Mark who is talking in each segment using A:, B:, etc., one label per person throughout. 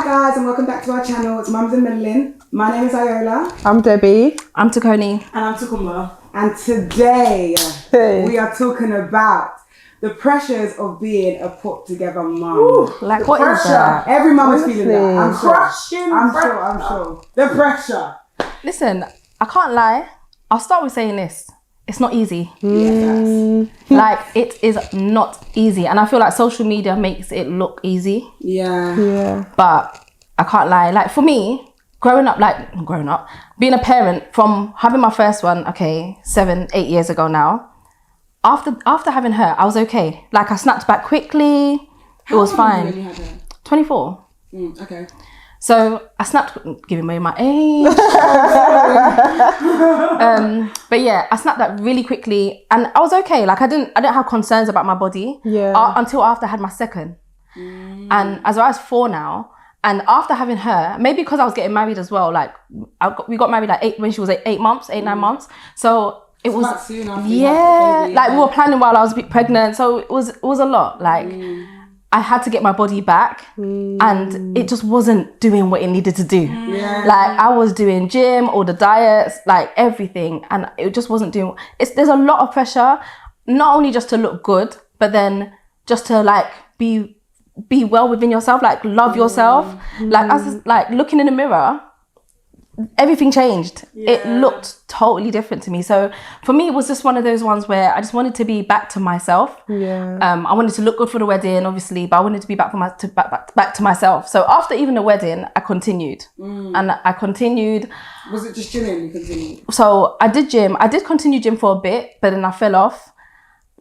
A: guys, and welcome back to our channel. It's Mums and Melanin. My name is Iola.
B: I'm Debbie.
C: I'm Takoni.
A: And I'm Tukumba. And today we are talking about the pressures of being a put together mum.
C: Ooh, like what is that?
A: Every mum is feeling that. I'm sure.
B: Crushing.
A: I'm sure. The pressure.
C: Listen, I can't lie. I'll start with saying this. It's not easy. Like, it is not easy. And I feel like social media makes it look easy.
A: Yeah.
C: But I can't lie. Like, for me, growing up, being a parent from having my first one, 7-8 years ago now, after having her, I was okay. Like, I snapped back quickly. It was fine.
A: When you had her?
C: 24.
A: Okay.
C: So I snapped, giving away my age. But yeah, I snapped that really quickly, and I was okay. Like I didn't have concerns about my body. Until after I had my second, and as I was 4 now, and after having her, maybe because I was getting married as well. Like we got married like when she was 8 months, 9 months. So it was
A: quite soon after you had the baby,
C: like we were planning while I was pregnant. So it was a lot. Like. I had to get my body back and it just wasn't doing what it needed to do. Like I was doing gym, all the diets, like everything, and it just wasn't doing. There's a lot of pressure, not only just to look good, but then just to like be well within yourself, like love yourself. Like as like looking in the mirror, everything changed. It looked totally different to me. So for me, it was just one of those ones where I just wanted to be back to myself. I wanted to look good for the wedding, obviously, but I wanted to be back to myself. So after even the wedding, I continued, and I continued.
A: Was it just gymming you continued?
C: So I did gym. I did continue gym for a bit, but then I fell off.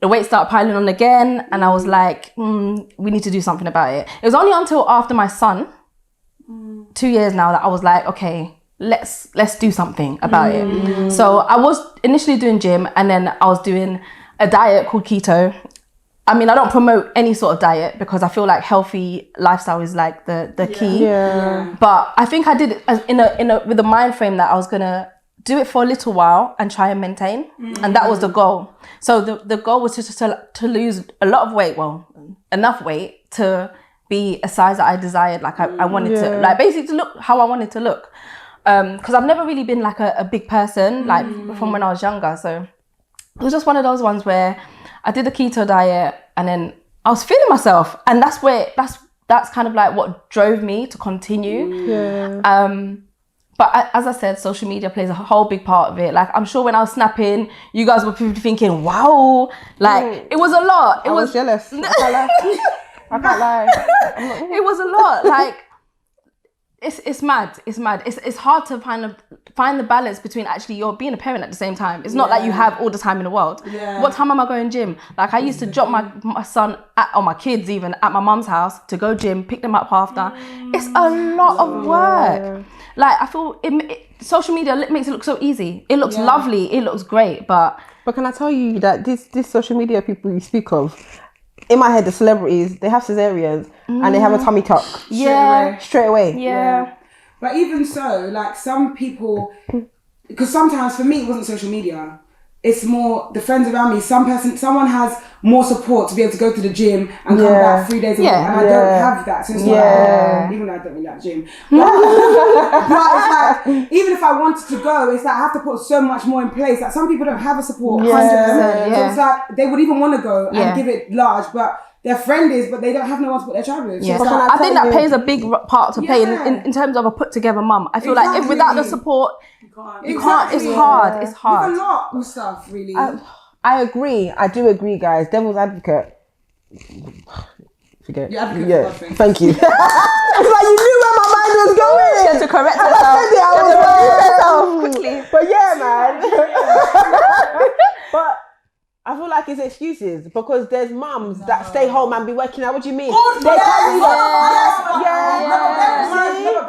C: The weight started piling on again, and I was like, we need to do something about it. It was only until after my son, 2 years now, that I was like, okay, let's do something about it. So I was initially doing gym, and then I was doing a diet called keto. I mean, I don't promote any sort of diet because I feel like healthy lifestyle is like the key. But I think I did it in a with the mind frame that I was gonna do it for a little while and try and maintain, and that was the goal. So the goal was to lose a lot of weight, enough weight to be a size that I desired. Like I wanted to, like basically to look how I wanted to look. Because I've never really been like a big person, like from when I was younger. So it was just one of those ones where I did the keto diet and then I was feeling myself. And that's kind of like what drove me to continue. But as I said, social media plays a whole big part of it. Like I'm sure when I was snapping, you guys were thinking, wow, like it was a lot. I was
B: jealous. I can't lie.
C: It was a lot. Like, It's mad. It's hard to find the balance between actually you're being a parent at the same time. It's not like you have all the time in the world. What time am I going gym? Like I used to drop my son or my kids even at my mum's house to go gym, pick them up after. It's a lot of work. Like I feel social media makes it look so easy. It looks lovely. It looks great, but
B: can I tell you that this social media people you speak of, in my head, the celebrities, they have cesareans and they have a tummy tuck. Straight away.
A: But even so, like some people, because sometimes for me it wasn't social media. It's more the friends around me. Someone has more support to be able to go to the gym and come back 3 days a week, and I don't have that. So it's like, even though I don't really like the gym, but it's like even if I wanted to go, it's like I have to put so much more in place. Like some people don't have a support. 100%. So it's like they would even want to go and give it large, but their friend is, but they don't have no one to put their child with.
C: So I think that plays a big part to play in terms of a put together mum. I feel like if without the support, you can't. It's hard. It's hard.
A: It's a lot of stuff, really.
B: I agree. I do agree, guys. Devil's advocate. Forget.
A: You're advocate for
B: thank you. It's like you knew where my mind was going.
C: She had to correct herself. Quickly.
B: But yeah, man. But I feel like it's excuses because there's mums that stay home and be working out. What do you mean?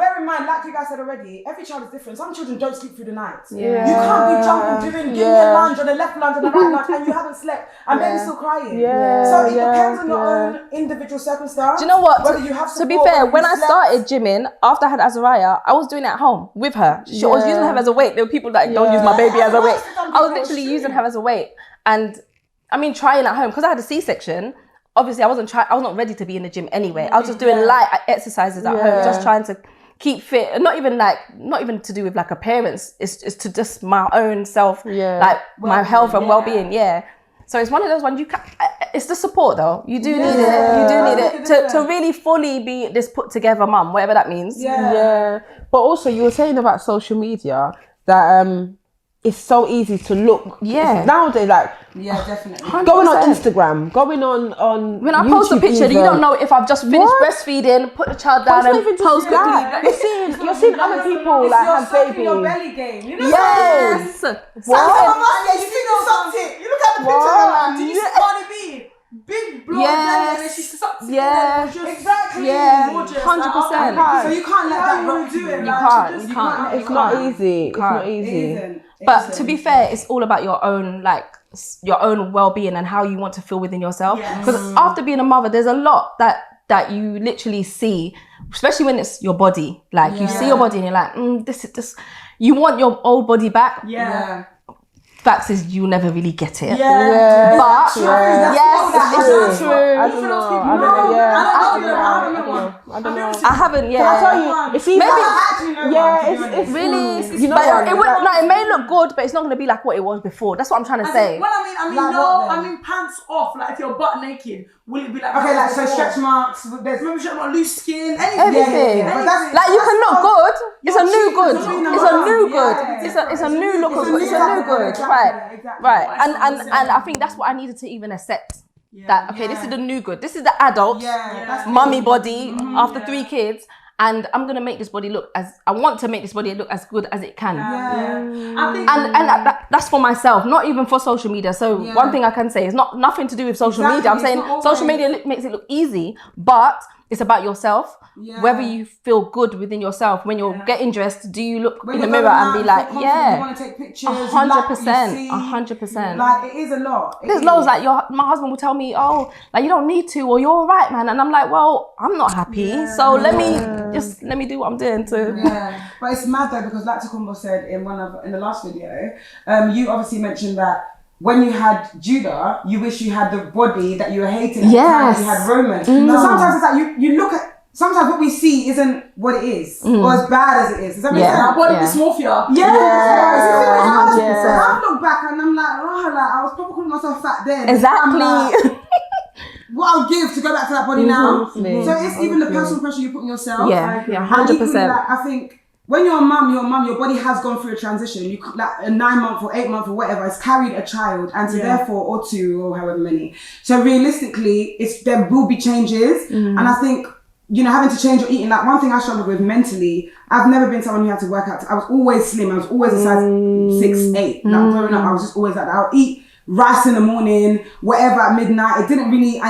A: Bear in mind, like you guys said already, every child is different. Some children don't sleep through the night. You can't be jumping, give me a lunge on the left lunge and the right lunge, and you haven't slept, and baby's still crying. So it depends on your own individual circumstance.
C: Do you know what?
A: Whether you have support,
C: to be fair, when I started gymming after I had Azariah, I was doing it at home with her. I was using her as a weight. There were people that don't use my baby as a weight. I was literally using her as a weight, and I mean, trying at home because I had a C-section. obviously I was not ready to be in the gym anyway. I was just doing light exercises at home, just trying to keep fit, and not even to do with like appearance. It's to just my own self, like my health and well-being. Yeah. So it's one of those ones it's the support though. You do need it. You do need it to really fully be this put together mum, whatever that means.
B: Yeah. But also you were saying about social media that it's so easy to look. Yeah. Nowadays, like
A: definitely.
B: 100%. Going on Instagram, going on
C: when I
B: YouTube
C: post a picture,
B: even.
C: you don't know if I've just finished breastfeeding, put the child down and post quickly.
B: You're seeing other people like have babies.
A: Your belly game. You know
C: yes.
A: What? You see no something. You look at the picture. Did you see Cardi B? Big blonde belly, and she sucks it.
C: Yeah.
A: Exactly.
C: Yeah.
B: 100%.
A: So you can't let that rock do it.
C: You can't.
B: It's not easy. It's not easy.
C: But to be fair, it's all about your own well-being and how you want to feel within yourself. Because after being a mother, there's a lot that you literally see, especially when it's your body. Like you see your body and you're like, this. You want your old body back.
A: Yeah.
C: Facts is you'll never really get it.
B: Yeah.
C: But
B: it's true. I don't know.
C: I haven't. Yeah.
B: I tell you, it's even. It's
C: really.
B: You know,
C: it may look good, but it's not going to be like what it was before. That's what I'm trying to say.
D: I mean pants off. Like if you're butt naked, will it be like
A: okay? Like so stretch marks. There's
D: maybe stretch marks, loose skin,
C: everything. Like you can look good. It's a new good. It's a new good. It's a new look. It's a new good. Right. And I think that's what I needed to even accept. That this is the new good. This is the adult mummy body after 3 kids. And I'm gonna make this body look I want to make this body look as good as it can. That's for myself, not even for social media. So one thing I can say is nothing to do with social media. I'm saying social media makes it look easy, but it's about yourself. Whether you feel good within yourself when you're getting dressed. Do you look in the mirror and be like,
A: you want to take pictures?
C: 100%, 100%.
A: Like it is a lot.
C: There's loads like my husband will tell me, oh, like you don't need to, or you're all right, man. And I'm like, well, I'm not happy, so let me do what I'm doing to.
A: Yeah, but it's mad though because like Takumbo said in the last video, you obviously mentioned that. When you had Judah, you wish you had the body that you were hating at the time you had Roman. So sometimes it's like you look at, sometimes what we see isn't what it is, or as bad as it is. Does that make sense?
D: Our body dysmorphia.
A: I look back and I'm like, I was probably calling myself fat then.
C: Exactly.
A: What I'll give to go back to that body now. So it's even the personal pressure you put on yourself.
C: 100%.
A: I think when you're a mum, your body has gone through a transition. You like a 9-month or 8-month or whatever, it's carried a child, and so therefore, or 2 or however many. So realistically, there will be changes, and I think having to change your eating. Like one thing I struggled with mentally, I've never been someone who had to work out. I was always slim. I was always a size 6'8". Like growing up, I was just always like that. I'll eat rice in the morning, whatever at midnight. I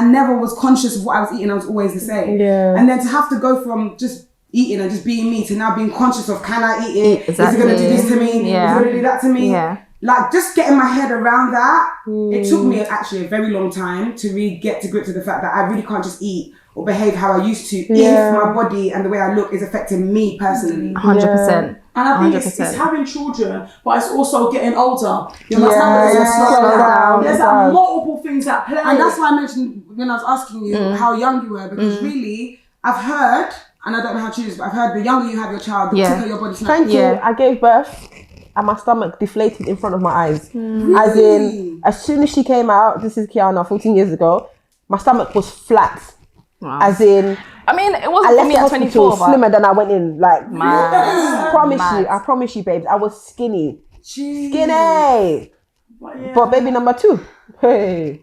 A: never was conscious of what I was eating. I was always the same. And then to have to go from just eating and just being me to now being conscious of, can I eat it?
C: Exactly.
A: Is it going to do this to me? Is it going to do that to me? Like just getting my head around that, it took me actually a very long time to really get to grips with the fact that I really can't just eat or behave how I used to if my body and the way I look is affecting me personally.
C: 100%.
D: And I think it's having children, but it's also getting older. You must
A: slow down.
D: There's multiple things at play.
A: And that's why I mentioned when I was asking you how young you were, because really, I've heard, and I don't know how to choose, but I've heard the younger you have your child, the quicker your body snaps.
B: Thank you. I gave birth and my stomach deflated in front of my eyes.
A: Really?
B: As in, as soon as she came out, this is Kiana 14 years ago, my stomach was flat.
C: Wow.
B: As in,
C: I mean, it wasn't for me at 24, but
B: slimmer than I went in. Like, I promise you, babes, I was skinny. Skinny. But baby number 2, hey.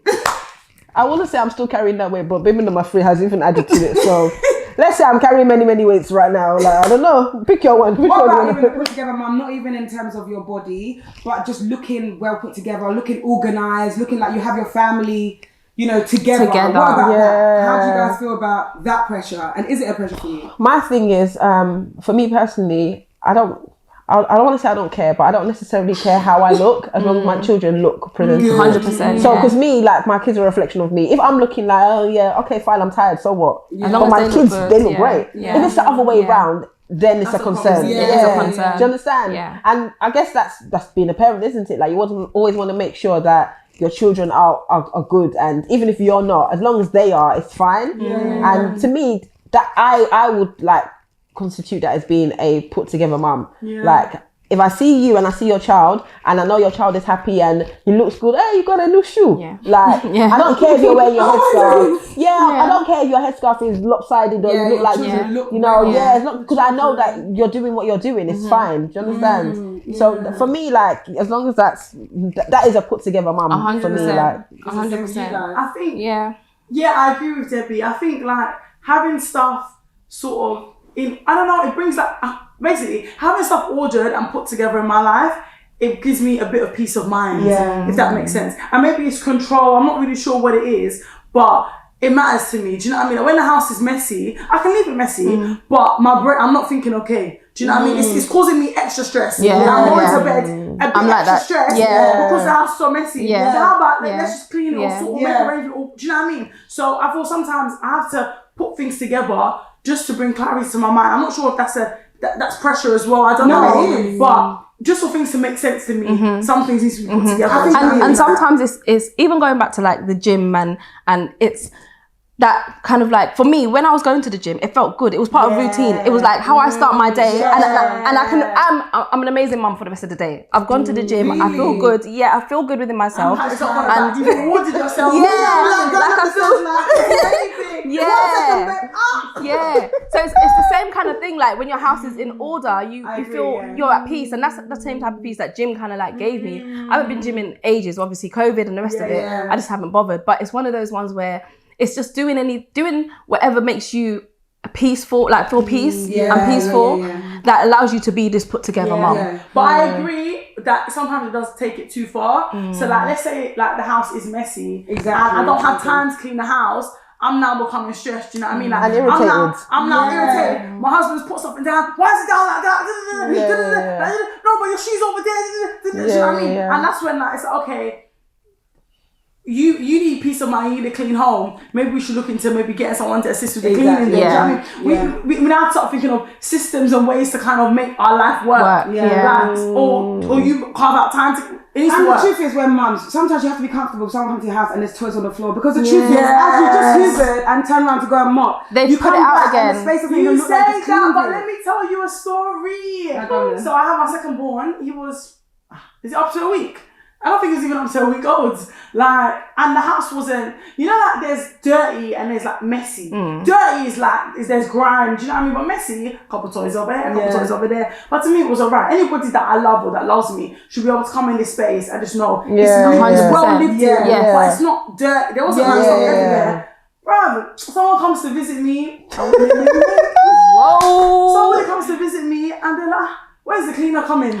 B: I wouldn't say I'm still carrying that weight, but baby number 3 has even added to it. So let's say I'm carrying many weights right now. Like, I don't know. Pick your one.
A: What about even put together, mum? Not even in terms of your body, but just looking well put together, looking organised, looking like you have your family, together. What about that? How do you guys feel about that pressure? And is it a pressure for you?
B: My thing is, for me personally, I don't want to say I don't care, but I don't necessarily care how I look as long as my children look presentable.
C: 100%.
B: So, because me, like, my kids are a reflection of me. If I'm looking like, okay, fine, I'm tired, so what? But my kids, they look great. If it's the other way around, then it's a concern.
C: It is a concern.
B: Do you understand?
C: Yeah.
B: And I guess that's being a parent, isn't it? Like, you always want to make sure that your children are good, and even if you're not, as long as they are, it's fine. And to me, that I would like constitute that as being a put together mum. Like, if I see you and I see your child and I know your child is happy and he looks good, hey, you got a new shoe. Like, I don't care if you're wearing your headscarf. I don't care if your headscarf is lopsided or you look like you know, it's not, because I know that you're doing what you're doing. It's fine. Do you understand? So for me, like, as long as that is a put together mum
C: 100%.
B: for me, like
C: 100%.
D: I think,
C: yeah,
D: I agree with Debbie. I think like having stuff sort of in, I don't know, it brings like, basically, having stuff ordered and put together in my life, it gives me a bit of peace of mind, if that makes sense. And maybe it's control, I'm not really sure what it is, but it matters to me. Do you know what I mean? When the house is messy, I can leave it messy, but my brain, I'm not thinking, okay, do you know what I mean? It's causing me extra stress. I'm going to bed a bit extra stressed because the house is so messy. So how about, let's just clean it or sort of make arrangement, or, do you know what I mean? So I feel sometimes I have to put things together just to bring clarity to my mind. I'm not sure if that's pressure as well. I don't know. But just for things to make sense to me, some things need to be put together.
C: And sometimes it's even going back to like the gym and it's that kind of like, for me, when I was going to the gym, it felt good. It was part of routine. It was like how I start my day, and I'm an amazing mum for the rest of the day. I've gone to the gym. I feel good. I feel good within myself.
D: And you rewarded yourself.
C: So it's the same kind of thing. Like when your house is in order, you feel you're at peace, and that's the same type of peace that gym kind of like gave me. I haven't been gymming in ages, obviously COVID and the rest of it. I just haven't bothered. But it's one of those ones where it's just doing whatever makes you peaceful, like feel peace and peaceful, that allows you to be this put together mum.
D: But I agree that sometimes it does take it too far. So like, let's say like the house is messy, and I don't have time to clean the house. I'm now becoming stressed. You know what I mean? Like,
B: and irritated.
D: I'm now irritated. My husband's put something down. Why is it down like that? No, but your shoe's over there. You know what I mean? And that's when like it's like, okay. You need peace of mind, you need a clean home. Maybe we should look into maybe getting someone to assist with the cleaning. You know what I mean? We now start thinking of systems and ways to kind of make our life work. Like, or you carve out time to.
A: And the truth is, when mums, sometimes you have to be comfortable if someone comes to your house and there's toys on the floor, because the truth is, as you just hoovered and turn around to go and mop,
C: you put it out again.
D: You say that, but let me tell you a story. So I have my second born. He was, is it up to a week? I don't think it's even up to a week old. Like, and the house wasn't, you know, like there's dirty and there's like messy. Dirty is like, there's grime, do you know what I mean? But messy, a couple toys over there, a couple toys over there. But to me, it was alright. Anybody that I love or that loves me should be able to come in this space and just know it's well lived in. But it's not dirty. There wasn't like stuff everywhere. Bro, someone comes to visit me. Somebody comes to visit me and they're like, where's the cleaner coming?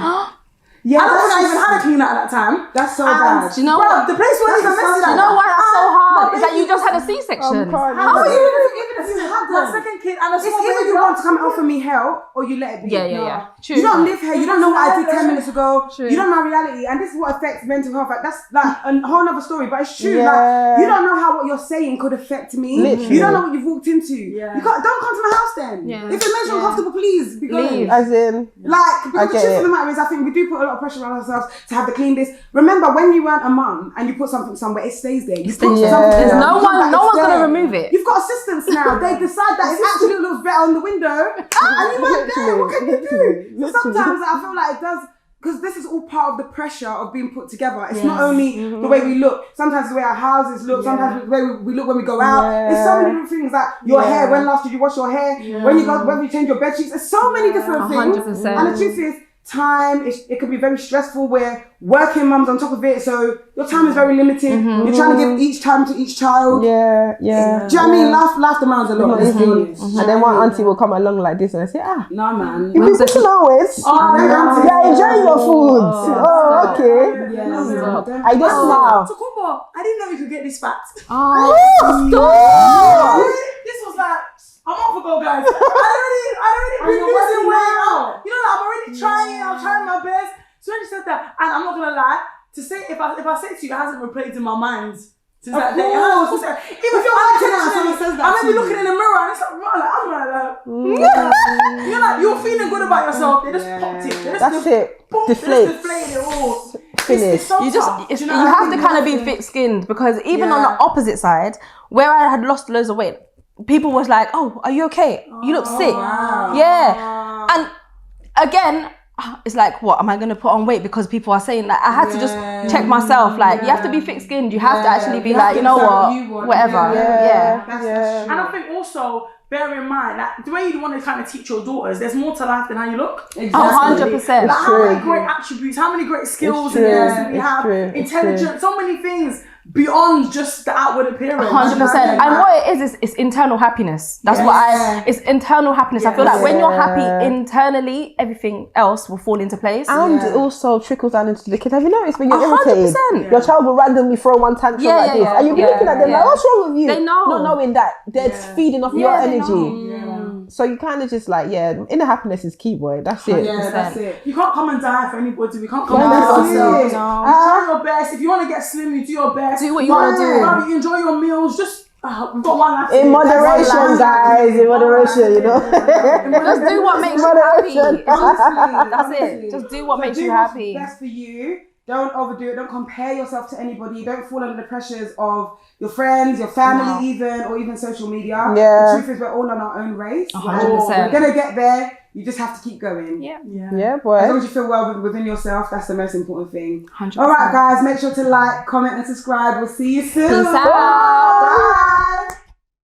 D: I don't think I even had a cleaner at that time.
A: That's so bad.
C: Do you know what?
D: The place wasn't even messy.
C: Do you know why that's so hard? Is that you just had a C-section.
D: How are you even if you had my second kid and a small baby?
A: It's either you want to come and offer me help or you let it be.
C: True.
A: You don't live here. You don't know what I did 10 minutes ago. You don't know reality, and this is what affects mental health. Like, that's like a whole other story, but it's true. Like, you don't know how what you're saying could affect me.
B: Literally.
A: You don't know what you've walked into. You can't. Don't come to my house then. If it makes you uncomfortable, please be gone.
B: As in,
A: like, because the truth of the matter is, I think we do put a lot of pressure on ourselves to have to clean this. Remember, when you weren't a mum and you put something somewhere, it stays there. You put something
C: There's
A: there,
C: no one's gonna remove it.
A: You've got assistants now. They decide that it actually looks better on the window, and you weren't there. What can you do? So sometimes I feel like it does, because this is all part of the pressure of being put together. It's not only the way we look. Sometimes it's the way our houses look. Sometimes the way we look when we go out. There's so many different things. Like your hair. When last did you wash your hair? When you change your bed sheets. There's so many different things.
C: 100%.
A: And the truth is, time, it can be very stressful. We're working mums on top of it, so your time is very limited. You're trying to give each time to each child. Do you know what I mean? Laugh the mounds a lot. Let's be honest.
B: And then one auntie will come along like this and I say,
A: no man,
B: you've been cooking always. You're enjoying your food. Okay. I just smile.
D: So Kumbo, I didn't know you could get this fat. This was like a month ago, guys. I already been losing weight. You know, I'm already trying. I'm trying my best. So when you said that, and I'm not gonna lie, to say if I say it to you, it hasn't replayed in my mind. Since that day. Even if you're unintentionally, I may be looking in the mirror and it's like, you're like, you're feeling good about yourself. They just popped it.
B: That's it.
D: Deflated it all.
B: finish.
D: so
C: You just
D: tough.
C: you
D: Do you know what I
C: have to
D: mean?
C: kind of be thick-skinned, because even on
A: Yeah.
C: the opposite side, where I had lost loads of weight, people was like, "Oh, are you okay? You look sick."
A: wow.
C: Yeah, and again, it's like, what am I going to put on weight because people are saying that? I had to just check myself. Like, you have to be thick-skinned. You have to actually be
A: You
C: like,
A: have
C: you
A: to
C: know
A: decide
C: what,
A: you want.
C: whatever. Yeah.
A: That's
D: And
A: true.
D: I think also, bear in mind that the way you want to kind of teach your daughters, there's more to life than how you look.
A: Exactly.
C: 100%.
D: Like, how
B: true.
D: many great attributes, how many great skills
B: true.
D: and things do we
B: It's
D: have,
B: true. It's
D: intelligence, so many things beyond just the outward appearance.
C: 100%. And what it is it's internal happiness. That's
A: Yes.
C: it's internal happiness. I feel like when you're happy
B: Yeah.
C: internally, everything else will fall into place.
B: And
A: Yeah.
B: also trickles down into the kids. Have you noticed when you're
C: 100%.
B: irritated, your child will randomly throw one tantrum
C: Yeah,
B: like
C: yeah,
B: this,
C: yeah.
B: and you'll be
C: Yeah,
B: looking at them
C: yeah.
B: like, "What's wrong with you?"
C: They know.
B: not knowing that they're feeding off your
C: they
B: energy.
C: know.
B: So you kind of just like, inner happiness is key, boy. That's it.
A: Yeah, that's it.
D: You can't come and die for anybody. We can't come
B: No,
D: and die for
B: that's
D: ourselves.
B: it.
D: You try your best. If you want to get slim, you do your best.
C: Do what you wanna do.
D: Rather you enjoy your meals. Just we've got one life. to
B: In
D: live. That's
B: moderation,
D: one life.
B: guys. In moderation, you know.
C: Just do what makes you happy. That's it. Just do what makes
A: do
C: you
A: what's
C: happy.
A: best for you. Don't overdo it. Don't compare yourself to anybody. Don't fall under the pressures of your friends, your family, even, or even social media.
B: Yeah.
A: The truth is, we're all on our own race.
C: 100%.
A: We're gonna get there. You just have to keep going.
C: Yeah.
B: Yeah,
A: As long
B: boy.
A: as you feel well within yourself, that's the most important thing.
C: 100%.
A: All right, guys, make sure to like, comment, and subscribe. We'll see you soon.
C: Peace out.
A: Bye.